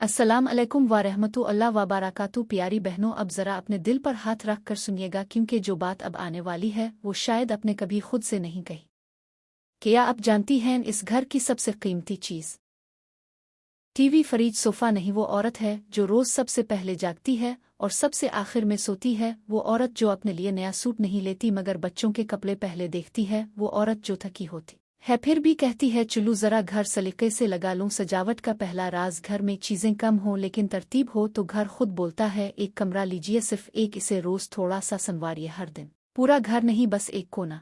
अस्सलाम अलैकुम व रहमतुल्लाह व बरकातुहू। प्यारी बहनों, अब ज़रा अपने दिल पर हाथ रख कर सुनिएगा, क्योंकि जो बात अब आने वाली है वो शायद अपने कभी खुद से नहीं कही। क्या आप जानती हैं इस घर की सबसे कीमती चीज़ टीवी फरीज सोफ़ा नहीं, वो औरत है जो रोज़ सबसे पहले जागती है और सबसे आखिर में सोती है। वो औरत जो अपने लिए नया सूट नहीं लेती मगर बच्चों के कपड़े पहले देखती है। वो औरत जो थकी होती है फिर भी कहती है चलू ज़रा घर सलीके से लगा लूं। सजावट का पहला राज घर में चीज़ें कम हो लेकिन तरतीब हो तो घर खुद बोलता है। एक कमरा लीजिए, सिर्फ एक, इसे रोज़ थोड़ा सा संवारिए। हर दिन पूरा घर नहीं, बस एक कोना।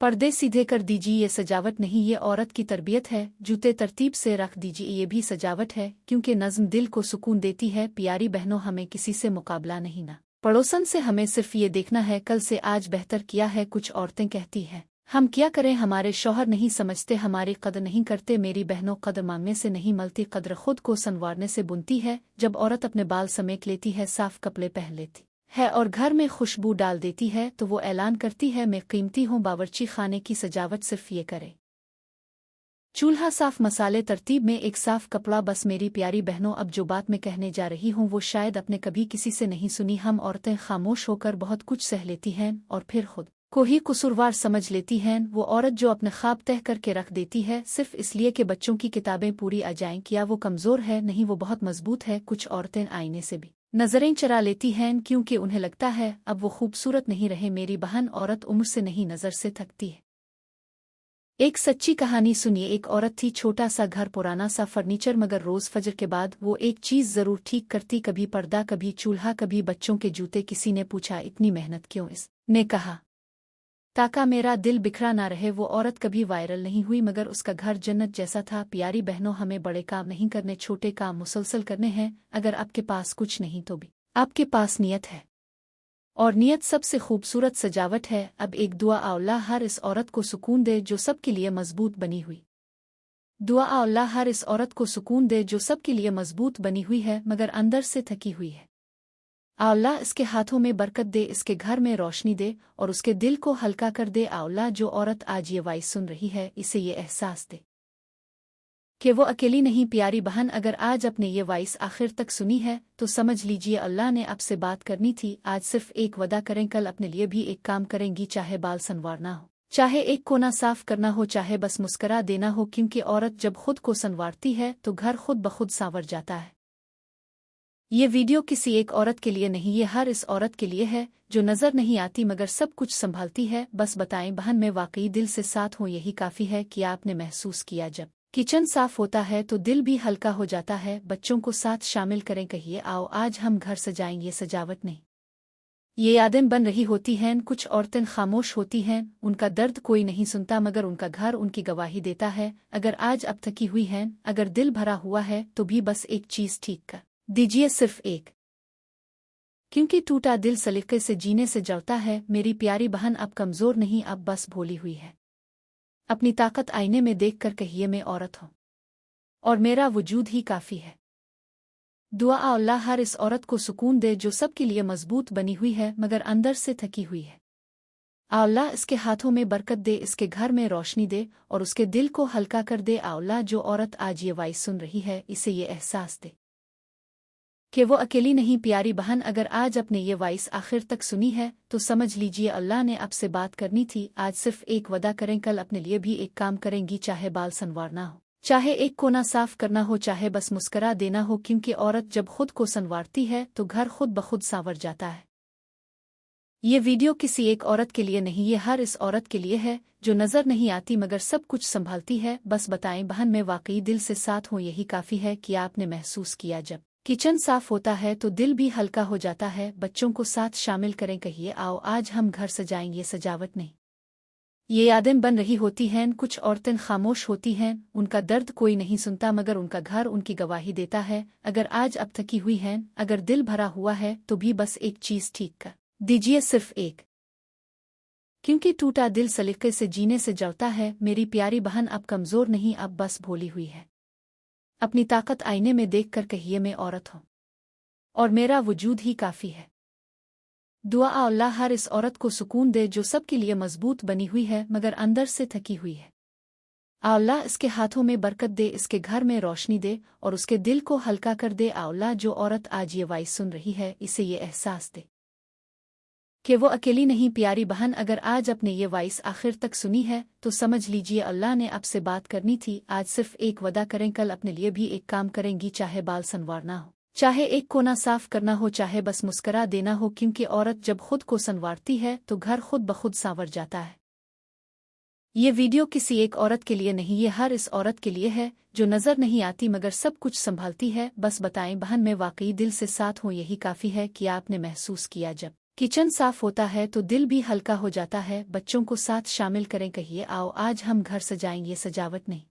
पर्दे सीधे कर दीजिए, ये सजावट नहीं, ये औरत की तरबियत है। जूते तरतीब से रख दीजिए, ये भी सजावट है, क्योंकि नज़्म दिल को सुकून देती है। प्यारी बहनों, हमें किसी से मुकाबला नहीं, ना पड़ोसन से। हमें सिर्फ ये देखना है कल से आज बेहतर किया है। कुछ औरतें कहती हैं हम क्या करें, हमारे शौहर नहीं समझते, हमारी कदर नहीं करते। मेरी बहनों, कदर मांगने से नहीं मिलती, कदर खुद को संवारने से बुनती है। जब औरत अपने बाल समेट लेती है, साफ कपड़े पहन लेती है और घर में खुशबू डाल देती है तो वो ऐलान करती है मैं कीमती हूँ। बावर्ची खाने की सजावट सिर्फ ये करे, चूल्हा साफ, मसाले तरतीब में, एक साफ कपड़ा बस। मेरी प्यारी बहनों, अब जो बात मैं कहने जा रही हूँ वो शायद अपने कभी किसी से नहीं सुनी। हम औरतें खामोश होकर बहुत कुछ सह लेती हैं और फिर खुद को ही कसूरवार समझ लेती हैं। वो औरत जो अपने ख्वाब तय करके रख देती है सिर्फ इसलिए कि बच्चों की किताबें पूरी आ जाएं। क्या वो कमज़ोर है? नहीं, वो बहुत मजबूत है। कुछ औरतें आईने से भी नजरें चरा लेती हैं क्योंकि उन्हें लगता है अब वो खूबसूरत नहीं रहे। मेरी बहन, औरत उम्र से नहीं, नज़र से थकती है। एक सच्ची कहानी सुनिए। एक औरत थी, छोटा सा घर, पुराना सा फर्नीचर, मगर रोज़ फजर के बाद वो एक चीज़ ज़रूर ठीक करती, कभी पर्दा, कभी चूल्हा, कभी बच्चों के जूते। किसी ने पूछा इतनी मेहनत क्यों? इसने कहा ताका मेरा दिल बिखरा ना रहे। वो औरत कभी वायरल नहीं हुई मगर उसका घर जन्नत जैसा था। प्यारी बहनों, हमें बड़े काम नहीं करने, छोटे काम मुसलसल करने हैं। अगर आपके पास कुछ नहीं तो भी आपके पास नियत है, और नियत सबसे खूबसूरत सजावट है। अब एक दुआ, अल्लाह हर इस औरत को सुकून दे जो सबके लिए मजबूत बनी हुई। दुआ, अल्लाह हर इस औरत को सुकून दे जो सबके लिए मजबूत बनी हुई है मगर अंदर से थकी हुई है। अल्लाह इसके हाथों में बरकत दे, इसके घर में रोशनी दे और उसके दिल को हल्का कर दे। अल्लाह जो औरत आज ये वाइस सुन रही है, इसे ये एहसास दे कि वो अकेली नहीं। प्यारी बहन, अगर आज अपने ये वाइस आखिर तक सुनी है तो समझ लीजिए अल्लाह ने आपसे बात करनी थी। आज सिर्फ एक वदा करें, कल अपने लिए भी एक काम करेंगी, चाहे बाल संवारना हो, चाहे एक कोना साफ करना हो, चाहे बस मुस्करा देना हो, क्योंकि औरत जब खुद को संवारती है तो घर खुद ब खुद सांवर जाता है। ये वीडियो किसी एक औरत के लिए नहीं, ये हर इस औरत के लिए है जो नज़र नहीं आती मगर सब कुछ संभालती है। बस बताएं बहन, मैं वाकई दिल से साथ हूँ, यही काफ़ी है। कि आपने महसूस किया जब किचन साफ होता है तो दिल भी हल्का हो जाता है? बच्चों को साथ शामिल करें, कहिए आओ आज हम घर सजाएंगे। सजावट नहीं, ये यादें बन रही होती हैं। कुछ औरतें खामोश होती हैं, उनका दर्द कोई नहीं सुनता मगर उनका घर उनकी गवाही देता है। अगर आज अब थकी हुई हैं, अगर दिल भरा हुआ है तो भी बस एक चीज़ ठीक कर दीजिए, सिर्फ एक, क्योंकि टूटा दिल सलीके से जीने से जलता है। मेरी प्यारी बहन, अब कमज़ोर नहीं, अब बस भोली हुई है। अपनी ताकत आईने में देख कर कहिए मैं औरत हूँ और मेरा वजूद ही काफ़ी है। दुआ, अल्लाह हर इस औरत को सुकून दे जो सबके लिए मजबूत बनी हुई है मगर अंदर से थकी हुई है। अल्लाह इसके हाथों में बरकत दे, इसके घर में रोशनी दे और उसके दिल को हल्का कर दे। अल्लाह जो औरत आज ये वाइस सुन रही है, इसे ये एहसास दे कि वो अकेली नहीं। प्यारी बहन, अगर आज अपने ये वाइस आखिर तक सुनी है तो समझ लीजिए अल्लाह ने आपसे बात करनी थी। आज सिर्फ एक वदा करें, कल अपने लिए भी एक काम करेंगी, चाहे बाल संवारना हो, चाहे एक कोना साफ करना हो, चाहे बस मुस्करा देना हो, क्योंकि औरत जब खुद को संवारती है तो घर खुद ब खुद सांवर जाता है। ये वीडियो किसी एक औरत के लिए नहीं, ये हर इस औरत के लिए है जो नज़र नहीं आती मगर सब कुछ संभालती है। बस बताएं बहन, मैं वाकई दिल से साथ हूँ, यही काफ़ी है। कि आपने महसूस किया जब किचन साफ होता है तो दिल भी हल्का हो जाता है? बच्चों को साथ शामिल करें, कहिए आओ आज हम घर सजाएंगे। सजावट नहीं, ये यादें बन रही होती हैं। कुछ औरतें खामोश होती हैं, उनका दर्द कोई नहीं सुनता मगर उनका घर उनकी गवाही देता है। अगर आज अब थकी हुई हैं, अगर दिल भरा हुआ है तो भी बस एक चीज़ ठीक कर दीजिए, सिर्फ एक, क्योंकि टूटा दिल सलीके से जीने से जलता है। मेरी प्यारी बहन, अब कमज़ोर नहीं, अब बस भोली हुई है। अपनी ताकत आईने में देख कर कहिए मैं औरत हूँ और मेरा वजूद ही काफ़ी है। दुआ, अल्लाह हर इस औरत को सुकून दे जो सबके लिए मजबूत बनी हुई है मगर अंदर से थकी हुई है। अल्लाह इसके हाथों में बरकत दे, इसके घर में रोशनी दे और उसके दिल को हल्का कर दे। अल्लाह जो औरत आज ये वॉइस सुन रही है इसे ये एहसास दे कि वो अकेली नहीं। प्यारी बहन, अगर आज अपने ये वॉइस आखिर तक सुनी है तो समझ लीजिए अल्लाह ने आपसे बात करनी थी। आज सिर्फ एक वादा करें, कल अपने लिए भी एक काम करेंगी, चाहे बाल संवारना हो, चाहे एक कोना साफ करना हो, चाहे बस मुस्करा देना हो, क्योंकि औरत जब खुद को संवारती है तो घर खुद ब खुद सांवर जाता है। ये वीडियो किसी एक औरत के लिए नहीं, ये हर इस औरत के लिए है जो नजर नहीं आती मगर सब कुछ संभालती है। बस बताएं बहन, मैं वाकई दिल से साथ हूँ। यही काफी है कि आपने महसूस किया जब किचन साफ होता है तो दिल भी हल्का हो जाता है। बच्चों को साथ शामिल करें, कहिए आओ आज हम घर सजाएं। ये सजावट नहीं,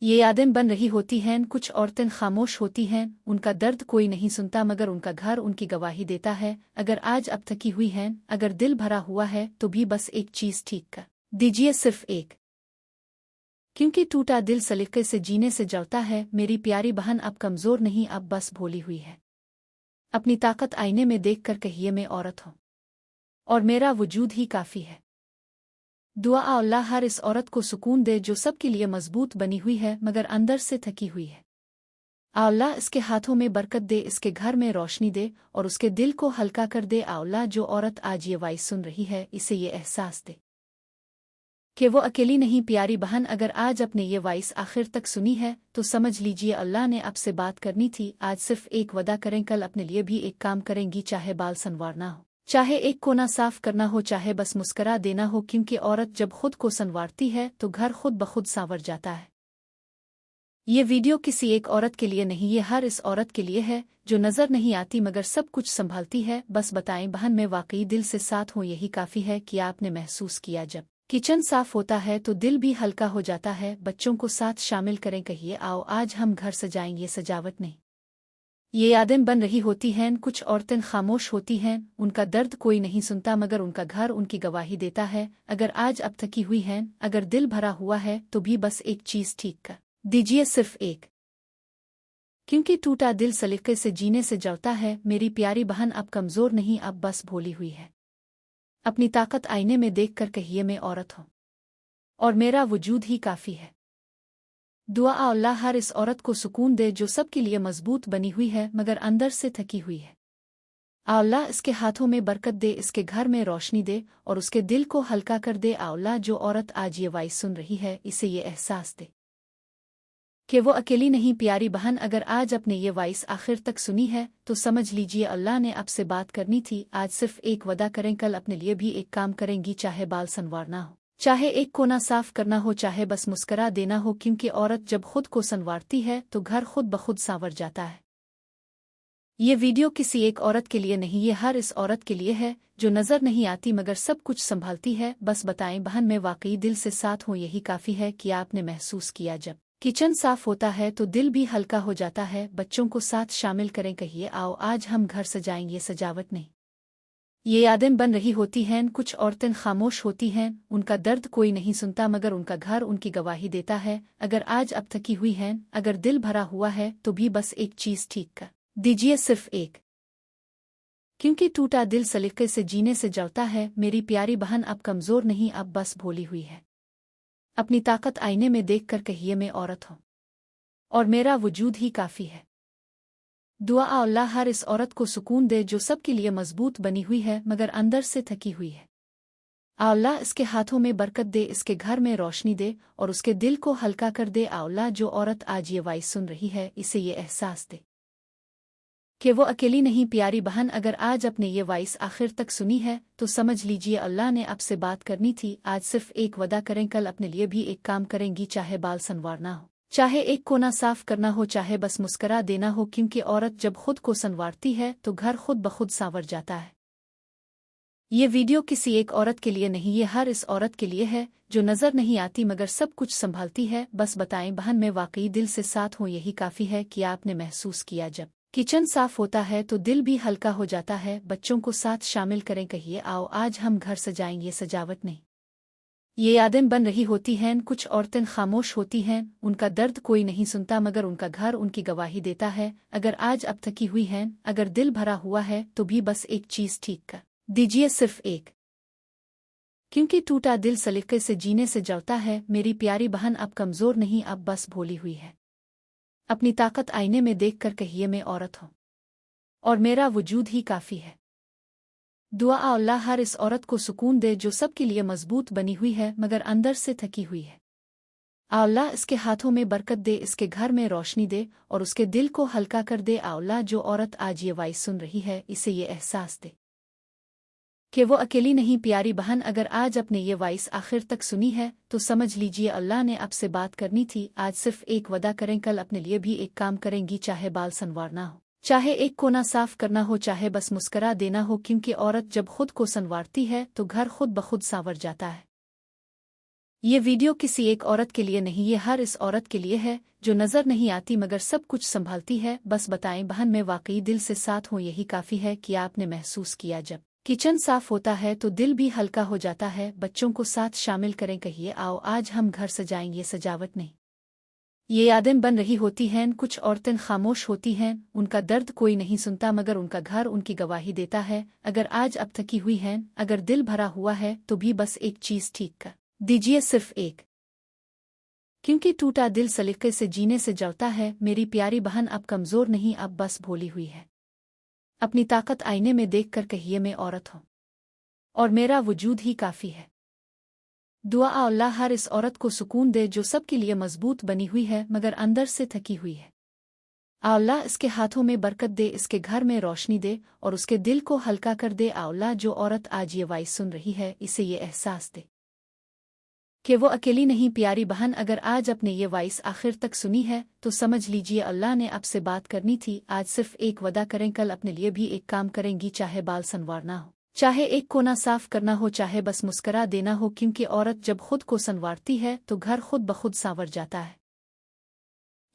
ये यादें बन रही होती हैं। कुछ औरतें खामोश होती हैं, उनका दर्द कोई नहीं सुनता मगर उनका घर उनकी गवाही देता है। अगर आज अब थकी हुई हैं, अगर दिल भरा हुआ है तो भी बस एक चीज ठीक कर दीजिए, सिर्फ एक, क्योंकि टूटा दिल सलीके से जीने से जलता है। मेरी प्यारी बहन, अब कमजोर नहीं, अब बस भोली हुई है। अपनी ताकत आईने में देखकर कहिए मैं औरत हूं और मेरा वजूद ही काफी है। दुआ अल्लाह हर इस औरत को सुकून दे जो सबके लिए मजबूत बनी हुई है मगर अंदर से थकी हुई है। अल्लाह इसके हाथों में बरकत दे, इसके घर में रोशनी दे और उसके दिल को हल्का कर दे। अल्लाह जो औरत आज ये वॉइस सुन रही है इसे ये एहसास दे कि वो अकेली नहीं। प्यारी बहन, अगर आज अपने ये वॉइस आखिर तक सुनी है तो समझ लीजिए अल्लाह ने आपसे बात करनी थी। आज सिर्फ एक वादा करें, कल अपने लिए भी एक काम करेंगी, चाहे बाल संवारना हो, चाहे एक कोना साफ करना हो, चाहे बस मुस्करा देना हो, क्योंकि औरत जब खुद को संवारती है तो घर खुद ब खुद सांवर जाता है। ये वीडियो किसी एक औरत के लिए नहीं, ये हर इस औरत के लिए है जो नजर नहीं आती मगर सब कुछ संभालती है। बस बताएं बहन, मैं वाकई दिल से साथ हूँ। यही काफी है कि आपने महसूस किया जब किचन साफ होता है तो दिल भी हल्का हो जाता है। बच्चों को साथ शामिल करें, कहिए आओ आज हम घर सजाएं। ये सजावट नहीं, ये यादें बन रही होती हैं। कुछ औरतें खामोश होती हैं, उनका दर्द कोई नहीं सुनता मगर उनका घर उनकी गवाही देता है। अगर आज अब थकी हुई हैं, अगर दिल भरा हुआ है तो भी बस एक चीज ठीक कर दीजिए, सिर्फ एक, क्योंकि टूटा दिल सलीके से जीने से जलता है। मेरी प्यारी बहन, अब कमजोर नहीं, अब बस भोली हुई है। अपनी ताकत आईने में देखकर कहिए मैं औरत हूं और मेरा वजूद ही काफी है। दुआ अल्लाह हर इस औरत को सुकून दे जो सबके लिए मजबूत बनी हुई है मगर अंदर से थकी हुई है। अल्लाह इसके हाथों में बरकत दे, इसके घर में रोशनी दे और उसके दिल को हल्का कर दे। अल्लाह जो औरत आज ये वॉइस सुन रही है इसे ये एहसास दे कि वो अकेली नहीं। प्यारी बहन, अगर आज अपने ये वॉइस आखिर तक सुनी है तो समझ लीजिए अल्लाह ने आपसे बात करनी थी। आज सिर्फ एक वादा करें, कल अपने लिए भी एक काम करेंगी, चाहे बाल संवारना हो, चाहे एक कोना साफ करना हो, चाहे बस मुस्करा देना हो, क्योंकि औरत जब खुद को संवारती है तो घर खुद ब खुद सांवर जाता है। ये वीडियो किसी एक औरत के लिए नहीं, ये हर इस औरत के लिए है जो नजर नहीं आती मगर सब कुछ संभालती है। बस बताएं बहन, मैं वाकई दिल से साथ हूँ। यही काफी है कि आपने महसूस किया जब किचन साफ होता है तो दिल भी हल्का हो जाता है। बच्चों को साथ शामिल करें, कहिए आओ आज हम घर सजाएं। ये सजावट नहीं, ये यादें बन रही होती हैं। कुछ औरतें खामोश होती हैं, उनका दर्द कोई नहीं सुनता मगर उनका घर उनकी गवाही देता है। अगर आज अब थकी हुई हैं, अगर दिल भरा हुआ है तो भी बस एक चीज ठीक कर दीजिए, सिर्फ एक, क्योंकि टूटा दिल सलीके से जीने से जलता है। मेरी प्यारी बहन, अब कमजोर नहीं, अब बस भोली हुई है। अपनी ताकत आईने में देखकर कहिए मैं औरत हूं और मेरा वजूद ही काफी है। दुआ अल्लाह हर इस औरत को सुकून दे जो सबके लिए मजबूत बनी हुई है मगर अंदर से थकी हुई है। अल्लाह इसके हाथों में बरकत दे, इसके घर में रोशनी दे और उसके दिल को हल्का कर दे। अल्लाह जो औरत आज ये वॉइस सुन रही है इसे ये एहसास दे कि वो अकेली नहीं। प्यारी बहन, अगर आज अपने ये वॉइस आखिर तक सुनी है तो समझ लीजिए अल्लाह ने आपसे बात करनी थी। आज सिर्फ एक वादा करें, कल अपने लिए भी एक काम करेंगी, चाहे बाल संवारना हो, चाहे एक कोना साफ करना हो, चाहे बस मुस्करा देना हो, क्योंकि औरत जब खुद को संवारती है तो घर खुद ब खुद सांवर जाता है। ये वीडियो किसी एक औरत के लिए नहीं, ये हर इस औरत के लिए है जो नजर नहीं आती मगर सब कुछ संभालती है। बस बताएं बहन, मैं वाकई दिल से साथ हूँ। यही काफी है कि आपने महसूस किया जब किचन साफ होता है तो दिल भी हल्का हो जाता है। बच्चों को साथ शामिल करें, कहिए आओ आज हम घर सजाएं। ये सजावट नहीं, ये यादें बन रही होती हैं। कुछ औरतें खामोश होती हैं, उनका दर्द कोई नहीं सुनता मगर उनका घर उनकी गवाही देता है। अगर आज अब थकी हुई हैं, अगर दिल भरा हुआ है तो भी बस एक चीज ठीक कर दीजिए, सिर्फ एक, क्योंकि टूटा दिल सलीके से जीने से जलता है। मेरी प्यारी बहन अब कमज़ोर नहीं, अब बस भोली हुई है। अपनी ताकत आईने में देखकर कहिए मैं औरत हूँ और मेरा वजूद ही काफ़ी है। दुआ अल्लाह हर इस औरत को सुकून दे जो सबके लिए मजबूत बनी हुई है मगर अंदर से थकी हुई है। अल्लाह इसके हाथों में बरकत दे, इसके घर में रोशनी दे और उसके दिल को हल्का कर दे। अल्लाह जो औरत आज ये वॉइस सुन रही है इसे ये एहसास दे कि वो अकेली नहीं। प्यारी बहन, अगर आज अपने ये वॉइस आखिर तक सुनी है तो समझ लीजिए अल्लाह ने आपसे बात करनी थी। आज सिर्फ एक वादा करें, कल अपने लिए भी एक काम करेंगी, चाहे बाल संवारना हो, चाहे एक कोना साफ करना हो, चाहे बस मुस्करा देना हो। क्योंकि औरत जब खुद को संवारती है तो घर खुद ब खुद सांवर जाता है। ये वीडियो किसी एक औरत के लिए नहीं, ये हर इस औरत के लिए है जो नज़र नहीं आती मगर सब कुछ संभालती है। बस बताएं बहन, मैं वाकई दिल से साथ हूँ। यही काफ़ी है कि आपने महसूस किया जब किचन साफ होता है तो दिल भी हल्का हो जाता है। बच्चों को साथ शामिल करें, कहिए आओ आज हम घर सजाएंगे, सजावट नहीं। ये यादें बन रही होती हैं। कुछ औरतें खामोश होती हैं, उनका दर्द कोई नहीं सुनता मगर उनका घर उनकी गवाही देता है। अगर आज अब थकी हुई हैं, अगर दिल भरा हुआ है तो भी बस एक चीज़ ठीक कर दीजिए, सिर्फ एक। क्योंकि टूटा दिल सलीके से जीने से जलता है। मेरी प्यारी बहन अब कमज़ोर नहीं, अब बस भोली हुई है। अपनी ताकत आईने में देखकर कहिए मैं औरत हूँ और मेरा वजूद ही काफ़ी है। दुआ अल्लाह हर इस औरत को सुकून दे जो सबके लिए मजबूत बनी हुई है मगर अंदर से थकी हुई है। अल्लाह इसके हाथों में बरकत दे, इसके घर में रोशनी दे और उसके दिल को हल्का कर दे। अल्लाह जो औरत आज ये वॉइस सुन रही है इसे ये एहसास दे कि वो अकेली नहीं। प्यारी बहन, अगर आज अपने ये वॉइस आखिर तक सुनी है तो समझ लीजिए अल्लाह ने आपसे बात करनी थी। आज सिर्फ एक वादा करें, कल अपने लिए भी एक काम करेंगी, चाहे बाल संवारना हो, चाहे एक कोना साफ करना हो, चाहे बस मुस्करा देना हो। क्योंकि औरत जब खुद को संवारती है तो घर खुद ब खुद सांवर जाता है।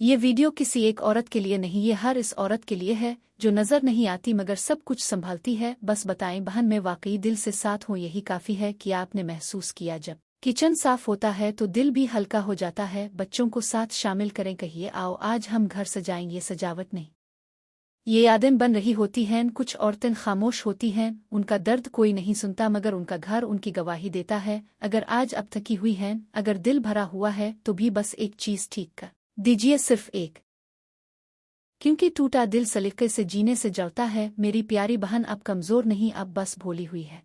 ये वीडियो किसी एक औरत के लिए नहीं, ये हर इस औरत के लिए है जो नज़र नहीं आती मगर सब कुछ संभालती है। बस बताएं बहन, मैं वाकई दिल से साथ हूँ। यही काफ़ी है कि आपने महसूस किया जब किचन साफ होता है तो दिल भी हल्का हो जाता है। बच्चों को साथ शामिल करें, कहिए आओ आज हम घर सजाएंगे, सजावट नहीं। ये यादें बन रही होती हैं। कुछ औरतें खामोश होती हैं, उनका दर्द कोई नहीं सुनता मगर उनका घर उनकी गवाही देता है। अगर आज अब थकी हुई हैं, अगर दिल भरा हुआ है तो भी बस एक चीज़ ठीक कर दीजिए, सिर्फ एक। क्योंकि टूटा दिल सलीके से जीने से जलता है। मेरी प्यारी बहन अब कमज़ोर नहीं, अब बस भोली हुई है।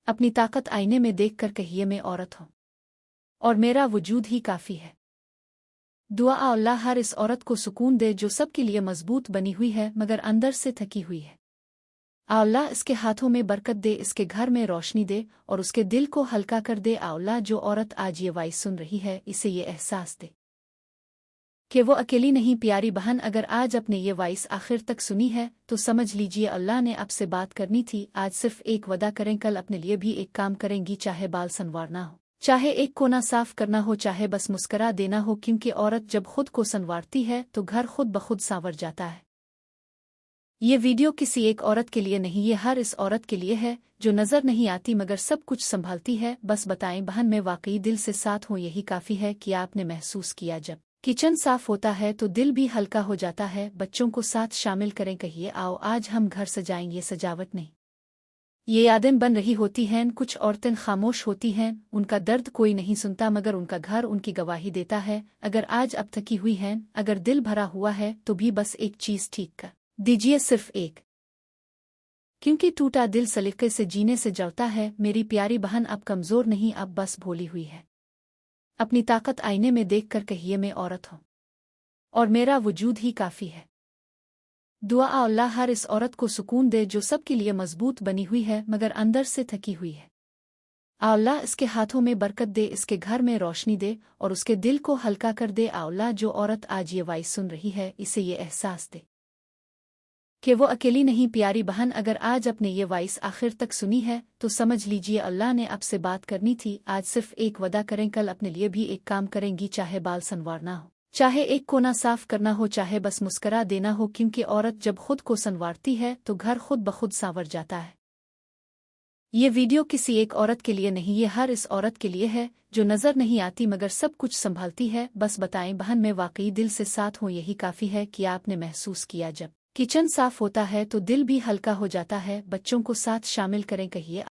अपनी ताकत आईने में देखकर कहिए मैं औरत हूँ और मेरा वजूद ही काफ़ी है। दुआ अल्लाह हर इस औरत को सुकून दे जो सबके लिए मजबूत बनी हुई है मगर अंदर से थकी हुई है। अल्लाह इसके हाथों में बरकत दे, इसके घर में रोशनी दे और उसके दिल को हल्का कर दे। अल्लाह जो औरत आज ये वॉइस सुन रही है इसे ये एहसास दे कि वो अकेली नहीं। प्यारी बहन, अगर आज अपने ये वॉइस आखिर तक सुनी है तो समझ लीजिए अल्लाह ने आपसे बात करनी थी। आज सिर्फ एक वादा करें, कल अपने लिए भी एक काम करेंगी, चाहे बाल संवारना हो, चाहे एक कोना साफ करना हो, चाहे बस मुस्करा देना हो। क्योंकि औरत जब खुद को संवारती है तो घर खुद ब खुद सांवर जाता है। ये वीडियो किसी एक औरत के लिए नहीं, ये हर इस औरत के लिए है जो नज़र नहीं आती मगर सब कुछ संभालती है। बस बताएं बहन, मैं वाकई दिल से साथ हूँ। यही काफ़ी है कि आपने महसूस किया जब किचन साफ होता है तो दिल भी हल्का हो जाता है। बच्चों को साथ शामिल करें, कहिए आओ आज हम घर सजाएंगे, सजावट नहीं। ये यादें बन रही होती हैं। कुछ औरतें खामोश होती हैं, उनका दर्द कोई नहीं सुनता मगर उनका घर उनकी गवाही देता है। अगर आज अब थकी हुई हैं, अगर दिल भरा हुआ है तो भी बस एक चीज़ ठीक कर दीजिए, सिर्फ एक। क्योंकि टूटा दिल सलीके से जीने से जलता है। मेरी प्यारी बहन अब कमज़ोर नहीं, अब बस भोली हुई है। अपनी ताकत आईने में देखकर कहिए मैं औरत हूँ और मेरा वजूद ही काफ़ी है। दुआ अल्लाह हर इस औरत को सुकून दे जो सबके लिए मजबूत बनी हुई है मगर अंदर से थकी हुई है। अल्लाह इसके हाथों में बरकत दे, इसके घर में रोशनी दे और उसके दिल को हल्का कर दे। अल्लाह जो औरत आज ये वॉइस सुन रही है इसे ये एहसास दे कि वो अकेली नहीं। प्यारी बहन, अगर आज अपने ये वॉइस आखिर तक सुनी है तो समझ लीजिए अल्लाह ने आपसे बात करनी थी। आज सिर्फ एक वादा करें, कल अपने लिए भी एक काम करेंगी, चाहे बाल संवारना हो, चाहे एक कोना साफ करना हो, चाहे बस मुस्करा देना हो। क्योंकि औरत जब खुद को संवारती है तो घर खुद ब खुद सांवर जाता है। ये वीडियो किसी एक औरत के लिए नहीं, ये हर इस औरत के लिए है जो नज़र नहीं आती मगर सब कुछ संभालती है। बस बताएं बहन, मैं वाकई दिल से साथ हूँ। यही काफ़ी है कि आपने महसूस किया जब किचन साफ होता है तो दिल भी हल्का हो जाता है। बच्चों को साथ शामिल करें, कहिए